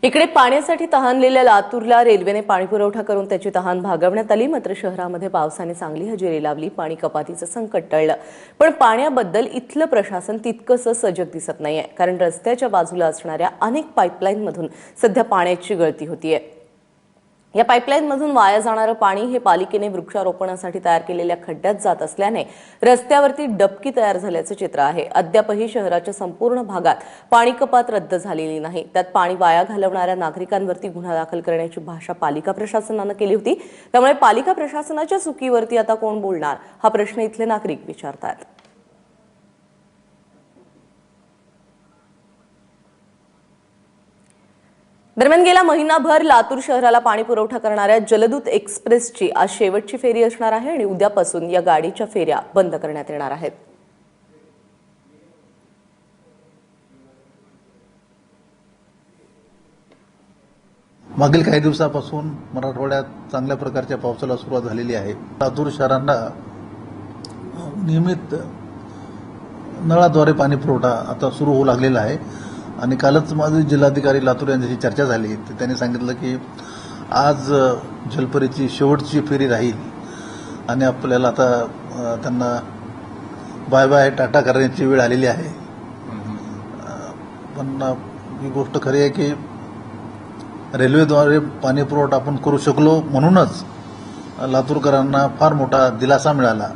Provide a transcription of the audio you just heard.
इकडे पाण्यासाठी तहानलेल्या लातूरला रेल्वेने पाणीपुरवठा करून त्याची तहान भागवण्यात आली। मात्र शहरामध्ये पावसाने चांगली हजेरी लावली, पाणी कपातीचं संकट टळलं। पण पाण्याबद्दल इथलं प्रशासन तितकंसं सजग दिसत नाहीये, कारण रस्त्याच्या बाजूला असणाऱ्या अनेक पाईपलाईनमधून सध्या पाण्याची गळती होतीये। या पाईपलाईनमधून वाया जाणारं पाणी हे पालिकेने वृक्षारोपणासाठी तयार केलेल्या खड्ड्यात जात असल्याने रस्त्यावरती डबकी तयार झाल्याचं चित्र आहे। अद्यापही शहराच्या संपूर्ण भागात पाणी कपात रद्द झालेली नाही। त्यात पाणी वाया घालवणाऱ्या नागरिकांवरती गुन्हा दाखल करण्याची भाषा पालिका प्रशासनानं केली होती। त्यामुळे पालिका प्रशासनाच्या चुकीवरती आता कोण बोलणार, हा प्रश्न इथले नागरिक विचारतात। दरम्यान गेला महिनाभर लातूर शहराला पाणी पुरवठा करणाऱ्या जलदूत एक्सप्रेसची आज शेवटची फेरी असणार आहे आणि उद्यापासून या गाडीच्या फेऱ्या बंद करण्यात येणार आहेत। मागील काही दिवसापासून मराठवाड्यात चांगल्या प्रकारच्या पावसाला सुरुवात झालेली आहे। लातूर शहरांना नियमित नळाद्वारे पाणी पुरवठा आता सुरू होऊ लागलेला आहे आणि कालच माझे जिल्हाधिकारी लातूर यांच्याशी चर्चा झाली, तर त्यांनी सांगितलं की आज जलपरीची शेवटची फेरी राहील आणि आपल्याला आता त्यांना बाय बाय टाटा करण्याची वेळ आलेली आहे। पण ही गोष्ट खरी आहे की रेल्वेद्वारे पाणी पुरवठा आपण करू शकलो म्हणूनच लातूरकरांना फार मोठा दिलासा मिळाला।